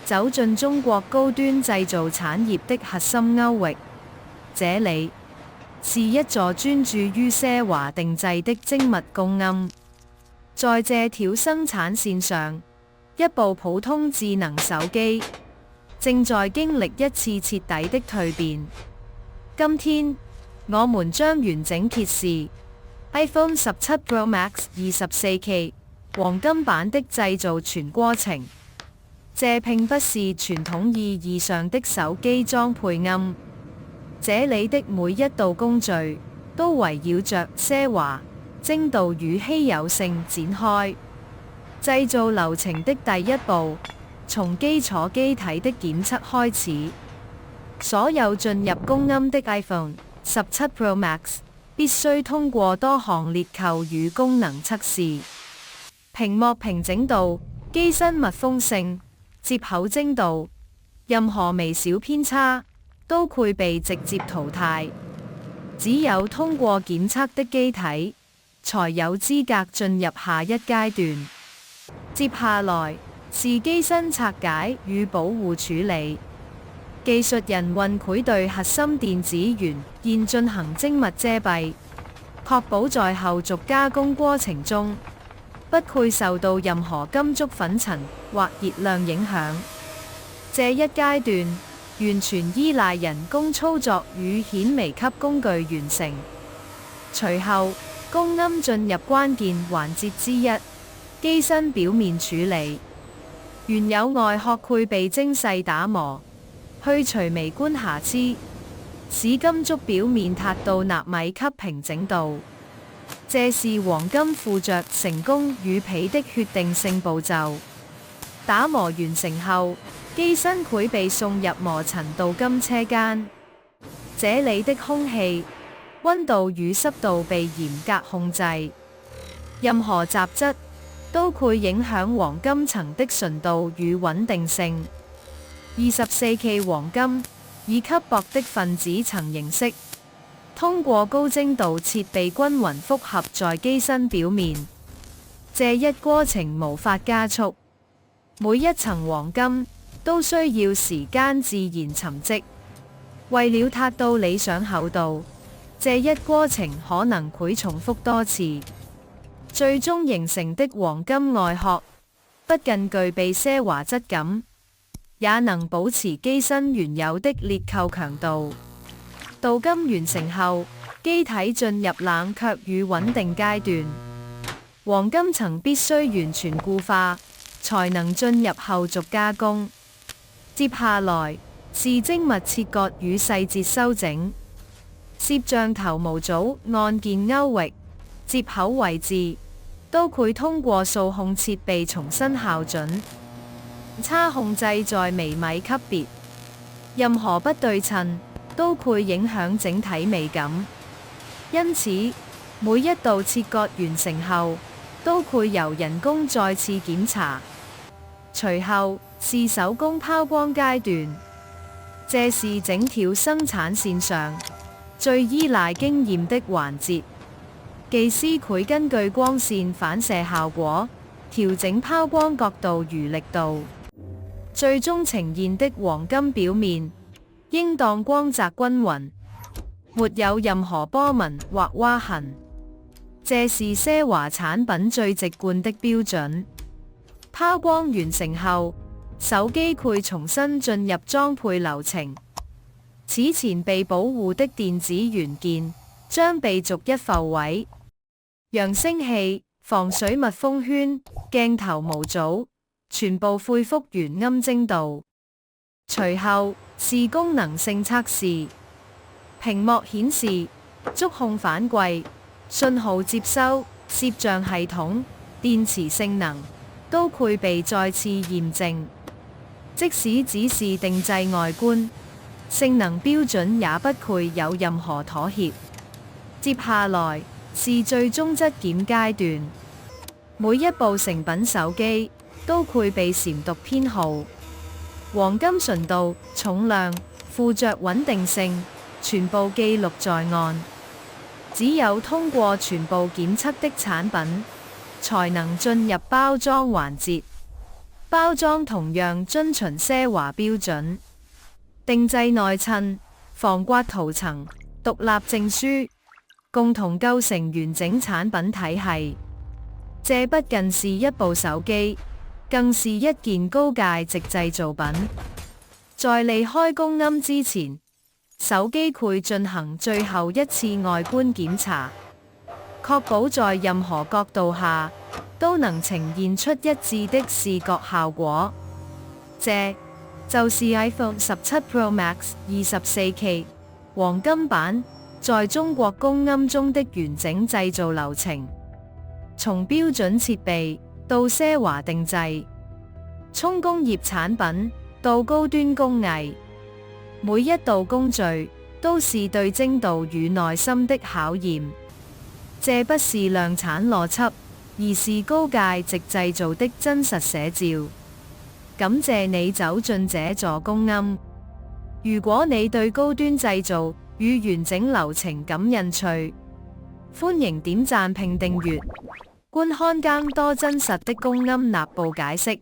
走進中國高端製造產業的核心區域。這裏是一座專注於奢華定製的精密工藝。在這條生產線上，一部普通智能手機正在經歷一次徹底的蛻變。今天，我們將完整揭示 iPhone 17 Pro Max 24K 黃金版的製造全過程。這並不是傳統意義上的手機裝配案，這裏的每一道工序都圍繞着奢華、精度與稀有性展開。製造流程的第一步，從基礎機體的檢測開始。所有進入工藝的 iPhone 17 Pro Max 必須通過多項裂扣與功能測試。屏幕平整度、機身密封性、接口精度，任何微小偏差都會被直接淘汰。只有通過檢測的機體，才有資格進入下一階段。接下來是機身拆解與保護處理。技術人員會對核心電子元件進行精密遮蔽，確保在後續加工過程中不會受到任何金屬粉塵或熱量影響。這一階段完全依賴人工操作與顯微級工具完成。隨後，工藝進入關鍵環節之一，機身表面處理。原有外殼會被精細打磨，去除微觀瑕疵，使金屬表面達到納米級平整度。這是黃金附着成功與否的決定性步驟。打磨完成後，機身會被送入磨塵鍍金車間。這裏的空氣、溫度與濕度被嚴格控制，任何雜質都會影響黃金層的純度與穩定性。24K 黃金以級薄的分子層形式，通過高精度設備均勻複合在機身表面。這一過程無法加速，每一層黃金都需要時間自然沉積。為了達到理想厚度，這一過程可能會重複多次。最終形成的黃金外殼不僅具備奢華質感，也能保持機身原有的裂扣強度。鍍金完成後，機體進入冷卻與穩定階段。黃金層必須完全固化，才能進入後續加工。接下來是精密切割與細節修整。攝像頭模組按鍵區域、接口位置都會通過數控設備重新校準。差控制在微米級別，任何不對稱都會影響整體美感。因此，每一道切割完成後，都會由人工再次檢查。隨後是手工拋光階段，這是整條生產線上最依賴經驗的環節。技師會根據光線反射效果調整拋光角度與力度，最終呈現的黃金表面應當光澤均勻，沒有任何波紋或劃痕。這是奢華產品最直觀的標準。拋光完成後，手機會重新進入裝配流程。此前被保護的電子元件將被逐一復位。揚聲器、防水密封圈、鏡頭模組全部恢復原啱精度。隨後是功能性測試。屏幕顯示、觸控反饋、信號接收、攝像系統、電池性能都會被再次驗證。即使只是定製外觀，性能標準也不會有任何妥協。接下來是最終質檢階段，每一部成品手機都會被驗讀編號，黃金純度、重量、附着穩定性全部記錄在案。只有通過全部檢測的產品，才能進入包裝環節。包裝同樣遵循奢華標準，定製內襯、防刮塗層、獨立證書，共同構成完整產品體系。這不僅是一部手機，更是一件高價值製造品。在離開公庵之前，手機會進行最後一次外觀檢查，確保在任何角度下都能呈現出一致的視覺效果。這就是 iPhone 17 Pro Max 24K 黃金版在中國公庵中的完整製造流程，從標準設備到奢華定製，從工業產品到高端工藝，每一道工序都是對精度與耐心的考驗。這不是量產邏輯，而是高價值製造的真實寫照。感謝你走進這座公庵。如果你對高端製造與完整流程感興趣，歡迎點讚並訂閱，觀看更多真實的公庵內部解釋。